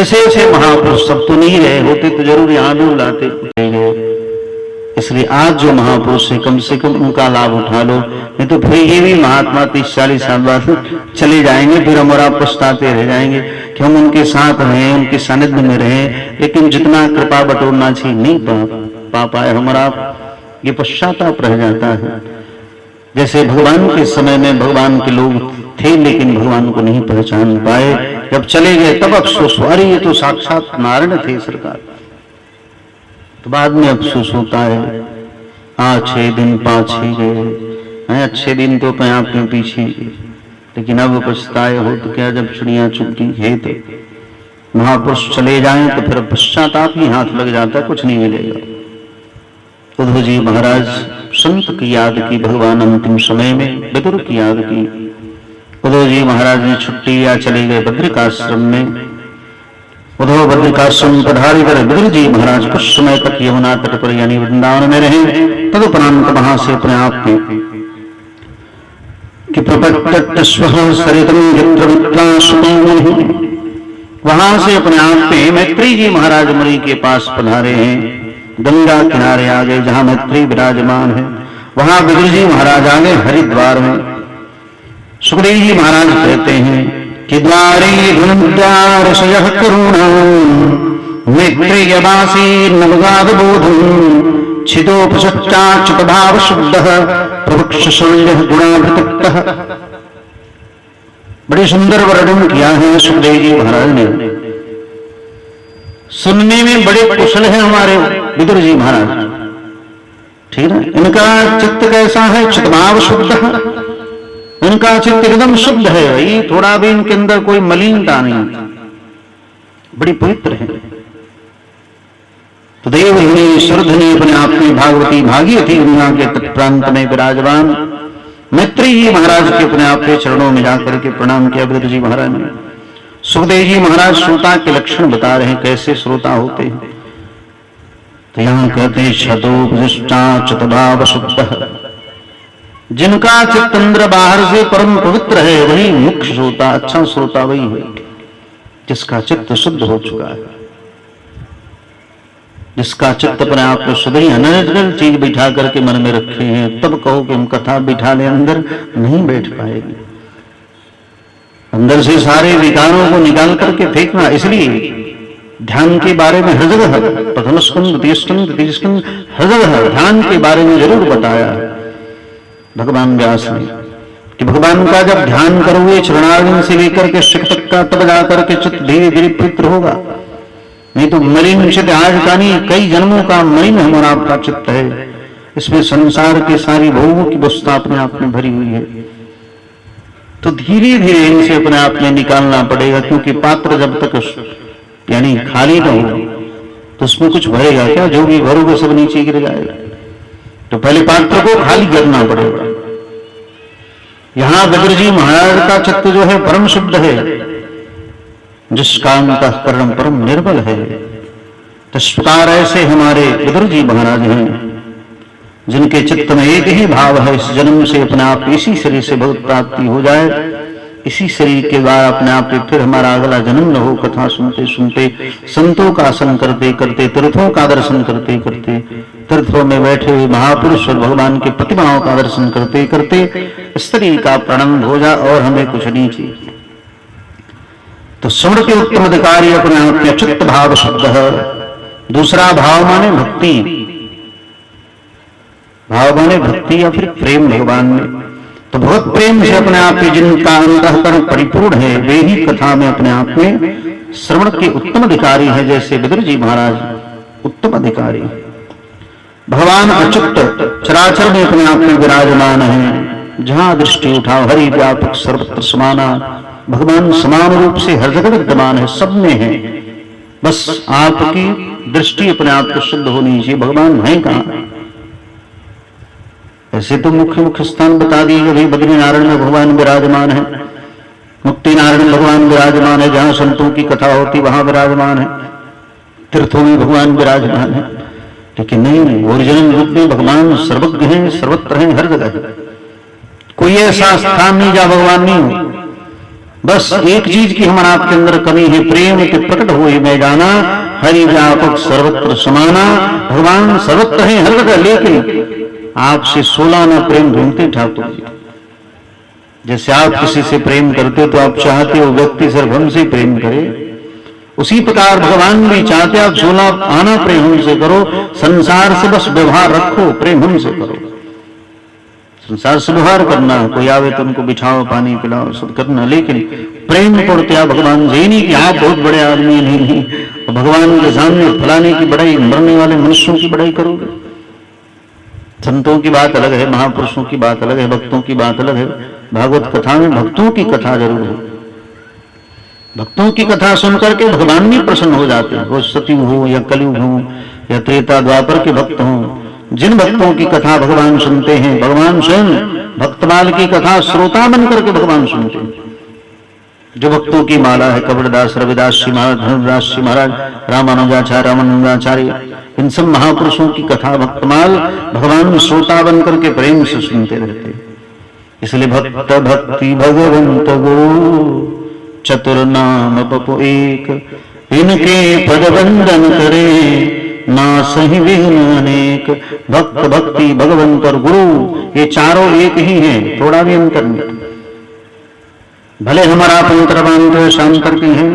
ऐसे ऐसे महापुरुष सब तो नहीं रहे होते तो जरूर यहाँ भी बुलाते गए। इसलिए आज जो महापुरुष है कम से कम उनका लाभ उठा लो, नहीं तो फिर ये भी महात्मा 30-40 साल बाद चले जाएंगे, फिर हम और आप पछताते रह जाएंगे कि हम उनके साथ रहे, उनके सानिध्य में रहे, लेकिन जितना कृपा बटोरना चाहिए नहीं पा पाए हमारा, ये पश्चाताप रह जाता है। जैसे भगवान के समय में भगवान के लोग थे लेकिन भगवान को नहीं पहचान पाए, जब चले गए तब अफसोस, अरे ये तो साक्षात नारायण थे सरकार। तो बाद में अफसोस होता है, 6 दिन 5 ही गए, अच्छे दिन तो अपने आप में पीछे, लेकिन अब पछताए हो तो क्या जब चिड़िया चुगती है। तो महापुरुष चले जाएं तो फिर पश्चाताप ही हाथ लग जाता, कुछ नहीं मिलेगा। उद्धव जी महाराज संत की याद की, भगवान अंतिम समय में विदुर की याद की। उद्धव जी महाराज ने छुट्टी या चले गए बद्रिकाश्रम में। उद्धव बद्रिकाश्रम पधारी कर विदुर जी महाराज कुछ समय तक यमुना तट पर यानी वृंदावन में रहे। तदुपरांत वहां से अपने आप में कि वहां से अपने आप में मैत्री जी महाराज मुनि के पास पधारे हैं। गंगा किनारे आ गए जहां मैत्री विराजमान है, वहां विदुर जी महाराज आ गए हरिद्वार में। सुखदेव जी महाराज कहते हैं कि द्वारे धुन्द्वारशयः करुणा मैत्रेयवासी नवगाद बोधं छिदोपसच्चाच्युत भाव शुद्धः प्रवक्ष शौल्यः गुणाभितप्तः। बड़ी सुंदर वर्णन किया है सुखदेव जी महाराज ने। सुनने में बड़े कुशल है हमारे विदुर जी महाराज, ठीक है। इनका चित्त कैसा है? चित्तभाव शुद्ध, इनका चित्त एकदम शुद्ध है भाई, थोड़ा भी इनके अंदर कोई मलिनता नहीं, बड़ी पवित्र है। तो देवधनी सुरधनी अपने आप में भागवती भागीरथी गंगा के तट प्रांत में विराजमान मैत्री जी महाराज के अपने आप के चरणों में जाकर के प्रणाम किया विदुर जी महाराज ने। सुखदेव जी महाराज श्रोता के लक्षण बता रहे हैं, कैसे श्रोता होते हैं। तो यहां कहते हैं छदोपदिष्टा चित्तभाव शुद्ध, जिनका चित्त अंदर बाहर से परम पवित्र है वही मुख्य श्रोता, अच्छा श्रोता वही है जिसका चित्त शुद्ध हो चुका है, जिसका चित्त अपने आप में शुद्ध ही अनर्गल चीज बिठा करके मन में रखे हैं। तब कहो कि हम कथा बिठा ले, अंदर नहीं बैठ पाएगी। अंदर से सारे विकारों को निकाल करके फेंकना। इसलिए ध्यान के बारे में हर जगह, प्रथम स्कंद द्वितीय स्कंद तृतीय स्कंद, हर जगह ध्यान के बारे में जरूर बताया भगवान व्यास ने कि भगवान का जब ध्यान करोगे चरणारविंद से लेकर के शिख तक का, तब जाकर के चित्त धीरे धीरे पवित्र होगा। नहीं तो मलिन चित्त आज का नहीं, कई जन्मों का मलिन हमारा आपका चित्त है। इसमें संसार के सारी भोगों की वस्तुता अपने आप में भरी हुई है। तो धीरे धीरे इनसे अपने आप में निकालना पड़ेगा, क्योंकि पात्र जब तक यानी खाली न हो तो उसमें कुछ भरेगा क्या? जो भी भरोगे सब नीचे गिर जाएगा। तो पहले पात्र को खाली करना पड़ेगा। यहां विदुर जी महाराज का चित्त जो है परम शुद्ध है, जिसका अंतःकरण परम निर्मल है। तो इस प्रकार ऐसे हमारे विदुर जी महाराज हैं जिनके चित्त में एक ही भाव है, इस जन्म से अपने आप इसी शरीर से बहुत प्राप्ति हो जाए, इसी शरीर के द्वारा अपने आप फिर हमारा अगला जन्म न हो। कथा सुनते सुनते, संतों का आसन करते करते, तीर्थों का दर्शन करते करते, तीर्थों में बैठे हुए महापुरुष और भगवान की प्रतिमाओं का दर्शन करते करते शरीर का प्रारंभ हो जाए और हमें कुछ नहीं चाहिए। तो स्वर्ण के उत्तम अधिकारी अपने आप में चित्त भाव शुद्ध है। दूसरा भाव माने भक्ति, भाव माने भक्ति या फिर प्रेम भगवान में। तो बहुत प्रेम से अपने आप में जिनका अंतःकरण परिपूर्ण है वे ही कथा में अपने आप में श्रवण के उत्तम अधिकारी है। जैसे विदुर जी महाराज उत्तम अधिकारी, भगवान अच्युत चराचर में अपने आप में विराजमान है। जहां दृष्टि उठाओ हरि व्यापक सर्वत्र समाना, भगवान समान रूप से हर जगह विद्यमान है, सब में है। बस आपकी दृष्टि अपने आप को शुद्ध होनी चाहिए, भगवान है कहां। ऐसे तो मुख्य मुख्य स्थान बता दिए कि भाई बद्रीनारायण में भगवान विराजमान है, मुक्ति नारायण भगवान विराजमान है, जहां संतों की कथा होती वहां विराजमान है, तीर्थों में भगवान विराजमान है। लेकिन नहीं, ओरिजिनल रूप में भगवान सर्वज्ञ है, सर्वत्र है, हर जगह है। कोई ऐसा स्थान नहीं जहां भगवान नहीं हो। बस एक चीज की हमारा आपके अंदर कमी है, प्रेम के प्रकट हुए मैं जाना, हरि व्यापक सर्वत्र समाना। भगवान सर्वत्र है हर जगह, लेकिन आपसे 16 ना प्रेम ढूंढते ठाकुर जी। जैसे आप किसी से प्रेम करते तो आप चाहते हो व्यक्ति सिर्फ हमसे प्रेम करे, उसी प्रकार भगवान भी चाहते आप 16 आना प्रेम हमसे करो, संसार से बस व्यवहार रखो, प्रेम हमसे करो। संसार से व्यवहार करना, कोई आवे तो उनको बिठाओ, पानी पिलाओ, सब करना, लेकिन प्रेम पड़ते आप भगवान से। नहीं कि आप बहुत बड़े आदमी, नहीं भगवान के सामने फलाने की बड़ाई, मरने वाले मनुष्यों की बड़ाई करोगे। संतों की बात अलग है, महापुरुषों की बात अलग है, भक्तों की बात अलग है। भागवत कथा में भक्तों की कथा जरूर है, भक्तों की कथा सुनकर के भगवान भी प्रसन्न हो जाते हैं। वो सतयुग हो या कलयुग हो या त्रेता द्वापर के भक्त हों, जिन भक्तों की कथा भगवान सुनते हैं, भगवान स्वयं भक्तमाल की कथा श्रोता बनकर के भगवान सुनते हैं। जो भक्तों की माला है, कबीरदास, रविदास जी महाराज, धर्मदास जी महाराज, रामानुजाचार्य, रामानंदाचार्य, इन सब महापुरुषों की कथा भक्तमाल भगवान श्रोता बनकर के प्रेम से सुनते रहते। इसलिए भक्त भक्ति भगवंत गुरु चतुर नाम बपु एक, इनके पद वंदन करे ना सही विघ्न अनेक। भक्त भक्ति भगवंत और गुरु ये चारों एक ही हैं, थोड़ा भी अंतर नहीं। भले हमारा अंतर्वांतर शांतर की है,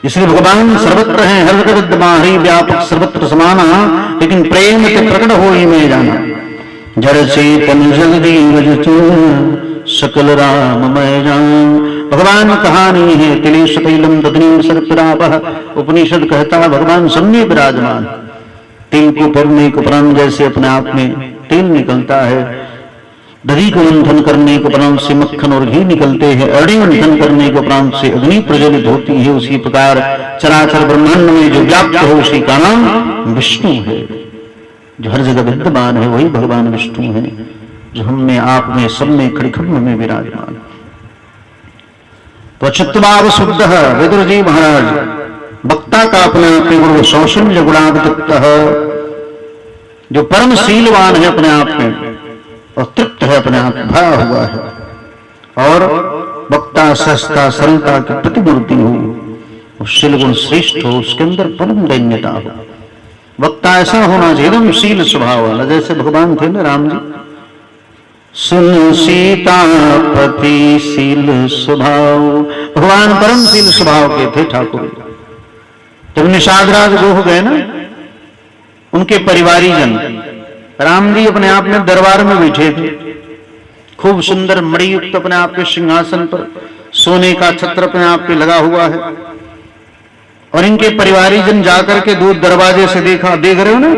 इसलिए भगवान सर्वत्र है, हर जगह विद्यमान, व्यापक सर्वत्र समाना, लेकिन प्रेम के प्रकट हो ही में जाना। जड़ चेतन जगदीव सकल राममय जान। भगवान कहानी है, तिलेश तैलम दधनीम सर्परापः, उपनिषद कहता है भगवान सबने विराजमान। तिल को परने को प्राण जैसे अपने आप में तेल निकलता है, दही को मंथन करने को प्राण से मक्खन और घी निकलते हैं, अड़े मंथन करने को प्राण से अग्नि प्रज्वलित होती है, उसी प्रकार चराचर ब्रह्मांड में जो व्याप्त है उसी का नाम विष्णु है। जो हर जगह विद्यमान है वही भगवान विष्णु है, जो हमने आप में सब में खड़खंड में विराजमान। तो चित्तभाव शुद्ध है विदुर जी महाराज, वक्ता का अपने आप में गुरु सौशल्य गुणागत है, जो परम शीलवान है अपने आप में और तृप्त है अपने आप में, भरा हुआ है। और वक्ता सहजता सरलता की प्रतिमूर्ति हो, और शील गुण श्रेष्ठ हो, उसके अंदर परम दैन्यता हो। वक्ता ऐसा होना चाहिए एकदम शील स्वभाव वाला, जैसे भगवान थे ना राम जी, सुन सीतापति शील स्वभाव। भगवान परम शील स्वभाव के थे ठाकुर। जब निषादराज गोह गए ना, उनके परिवारी जन, राम जी अपने आप में दरबार में बैठे थे, खूब सुंदर मणियुक्त अपने आप के सिंहासन पर, सोने का छत्र अपने आप पे लगा हुआ है। और इनके परिवारी जन जाकर के दूर दरवाजे से देखा, देख रहे हो ना,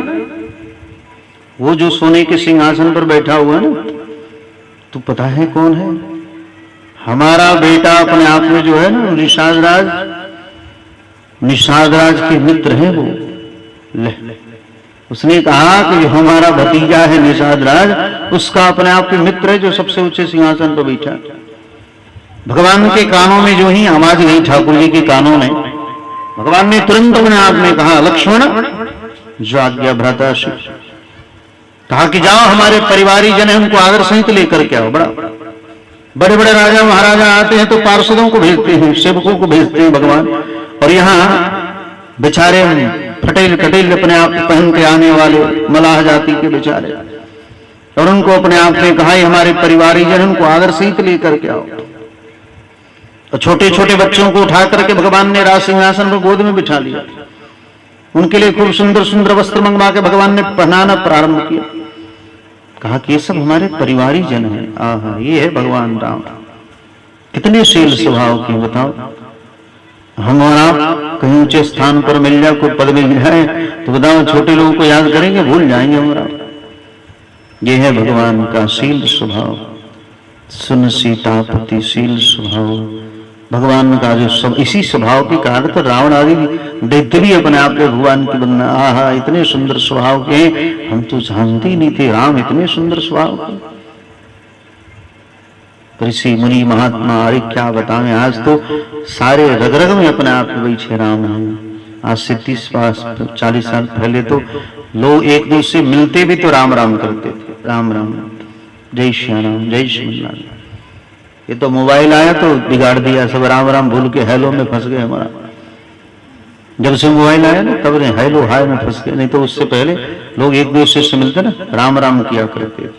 वो जो सोने के सिंहासन पर बैठा हुआ है ना, तो पता है कौन है? हमारा बेटा अपने आप में जो है ना निषादराज, निषादराज के मित्र हैं वो। उसने कहा कि जो हमारा भतीजा है निषादराज, उसका अपने आप के मित्र है जो सबसे ऊंचे सिंहासन पर बैठा। भगवान के कानों में जो ही आवाज गई ठाकुर जी के कानों में, भगवान ने तुरंत अपने आप में कहा, लक्ष्मण जो आज्ञा भ्राता श्री, कहा कि जाओ हमारे परिवारी जन है उनको आदर सहित लेकर के आओ। बड़े बड़े राजा महाराजा आते हैं तो पार्षदों को भेजते हैं, सेवकों को भेजते हैं भगवान, और यहाँ बेचारे फटेल कटेल अपने आप पहन के आने वाले मलाह जाति के बेचारे, और उनको अपने आप में कहा हमारे परिवारी जन उनको आदर सहित लेकर के आओ। और छोटे छोटे बच्चों को उठा करके भगवान ने राज सिंहासन पर गोद में बिठा लिया, उनके लिए खूब सुंदर सुंदर वस्त्र मंगवा के भगवान ने पहनाना प्रारंभ किया। कहा कि ये सब हमारे परिवारी जन हैं। आहा, ये है भगवान राम, कितने शील स्वभाव के, बताओ। हम और आप कहीं ऊंचे स्थान पर मिल जाए, कोई पद मिल जाए तो बताओ छोटे लोगों को याद करेंगे, भूल जाएंगे हमारा। ये है भगवान का शील स्वभाव। सुन सीतापति शील स्वभाव, भगवान का जो सब इसी स्वभाव के कारण तो रावण आदि दैत्य भी अपने आप में भगवान की बनना, आहा इतने सुंदर स्वभाव के, हम तो जानते ही नहीं थे राम इतने सुंदर स्वभाव के। ऋषि मुनि महात्मा अरे क्या बताएं, आज तो सारे रग रग में अपने आप में बैठे राम हैं। आज से 30-40 साल पहले तो लोग एक दूसरे से मिलते भी तो राम राम करते थे, राम राम, जय श्री राम, जय श्री राम। ये तो मोबाइल आया तो बिगाड़ दिया, सब राम राम भूल के हेलो में फंस गए। हमारा जब से मोबाइल आया ना तब हेलो हाय में फंस गए, नहीं तो उससे पहले लोग एक दूसरे से मिलते ना राम राम किया करते थे।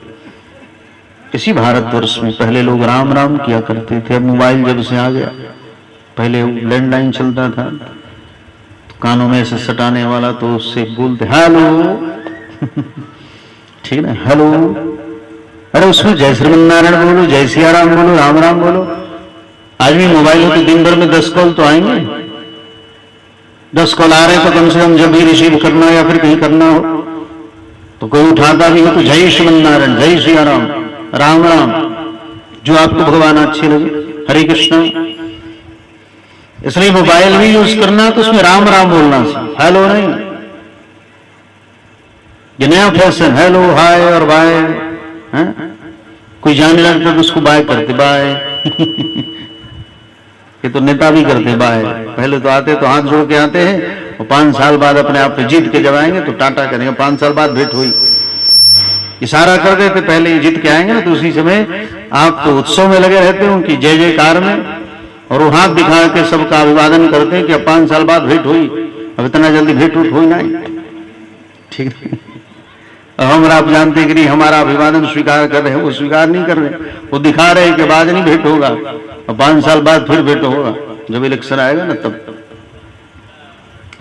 इसी भारतवर्ष में पहले लोग राम राम किया करते थे। अब मोबाइल जब से आ गया, पहले लैंडलाइन चलता था तो कानों में से सटाने वाला, तो उससे बोलते हेलो ठीक है ना, हेलो। अरे उसमें जय श्रीमन्नारायण बोलो, जय सिया राम बोलो, राम राम बोलो। आज भी मोबाइल हो तो दिन भर में 10 कॉल तो आएंगे। 10 कॉल आ रहे तो कम से कम जब भी रिसीव करना या फिर कहीं करना हो तो कोई उठाता भी हो तो जय श्रीमन्नारायण, जय सिया राम, राम राम, जो आपको भगवान अच्छे लगे, हरे कृष्णा। इसलिए मोबाइल भी यूज करना तो उसमें राम राम बोलना, हेलो नहीं। ये नया फैशन हेलो हाय और बाय, कोई जाने लगता तो उसको बाय करते, बाय ये तो नेता भी करते बाय। पहले तो आते तो हाथ जोड़ के आते हैं और 5 साल बाद अपने आप पे जीत के जब आएंगे तो टाटा करेंगे, 5 साल बाद भेंट हुई, इशारा कर देते पहले जीत के आएंगे ना तो उसी समय आप तो उत्सव में लगे रहते हो उनकी जय जयकार में, और वो हाथ दिखा के सबका अभिवादन करते हैं कि अब 5 साल बाद भेंट हुई, अब इतना जल्दी भेंट उठ हुई नहीं, ठीक है। हम आप जानते हैं कि नहीं हमारा अभिवादन स्वीकार कर रहे हैं, वो स्वीकार नहीं कर रहे, वो दिखा रहे हैं कि बाद नहीं भेंट होगा, और 5 साल बाद फिर भेंट होगा जब इलेक्शन आएगा ना तब।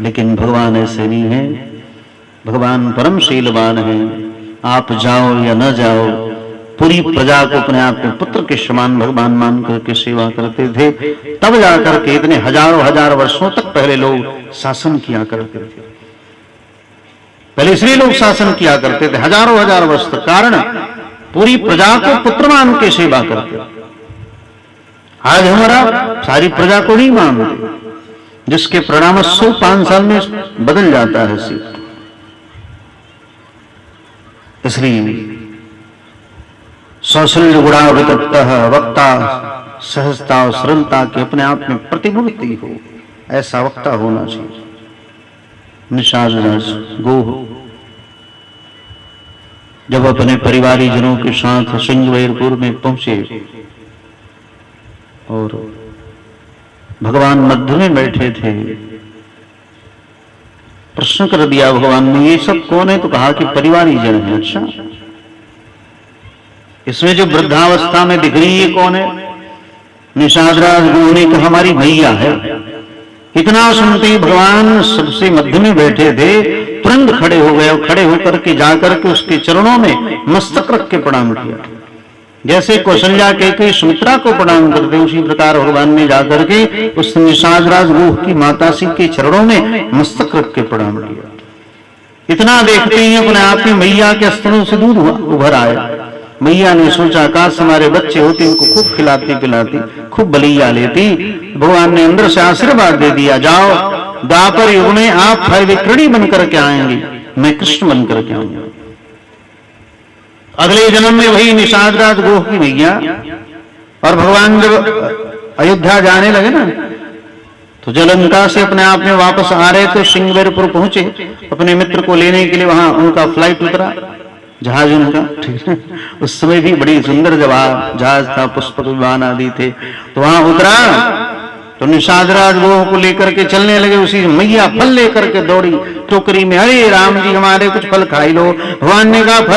लेकिन भगवान ऐसे नहीं है, भगवान परम शीलवान है। आप जाओ या न जाओ, पूरी प्रजा को अपने आप में पुत्र के समान भगवान मान करके सेवा करते थे। तब जाकर के इतने हजारों हजार वर्षों तक पहले लोग शासन किया करते थे। पहले इसलिए लोग शासन किया करते थे हजारों हजार वर्ष तक, कारण पूरी प्रजा को पुत्र मान के सेवा करते। आज हमारा सारी प्रजा को नहीं मानते, जिसके परिणाम 105 साल में बदल जाता है सिर्फ। इसलिए कौशल्य गुणा वितप्तः वक्ता सहजता और सरलता के अपने आप में प्रतिमूर्ति हो, ऐसा वक्ता होना चाहिए। निषाद राज गोह जब अपने परिवारी जनों के साथ सिंगवेरपुर में पहुंचे और भगवान मध्य में बैठे थे, प्रश्न कर दिया भगवान ने ये सब कौन है, तो कहा कि परिवारी जन है। अच्छा, इसमें जो वृद्धावस्था में दिख रही है कौन है? निषाद राज गोह ने कहा हमारी मैया है। इतना सुनते ही भगवान सबसे मध्य में बैठे थे, तुरंत खड़े हो गए और खड़े होकर के जाकर के उसके चरणों में मस्तक रख के प्रणाम किया। जैसे कौशल्या के सुमित्रा को प्रणाम करते उसी प्रकार भगवान ने जाकर के उस निषाद राज गोह की माताश्री के चरणों में मस्तक रख के प्रणाम किया। इतना देखते ही अपने आप में मैया के स्तनों से दूध उभर आया। मैया ने सोचा काश हमारे बच्चे होते, उनको खूब खिलाती पिलाती, खूब बलैया लेती। भगवान ने अंदर से आशीर्वाद दे दिया, जाओ द्वापर युग में आप विक्रणी बनकर के आएंगे, मैं कृष्ण बनकर के आऊंगा। अगले जन्म में वही निषाद राज गोह की मैया। और भगवान जब अयोध्या जाने लगे ना तो जलंका से अपने आप में वापस आ रहे थे, सिंगवेरपुर पहुंचे अपने मित्र को लेने के लिए। वहां उनका फ्लाइट उतरा, जहाज उनका, ठीक है। उस समय भी बड़ी सुंदर जहाज था, पुष्पक विमान आदि थे। तो वहां उतरा तो निषाद राज गोह को लेकर के चलने लगे। उसी मैया फल लेकर के दौड़ी टोकरी में, अरे राम जी हमारे कुछ फल खाई लो। भगवान ने कहा फल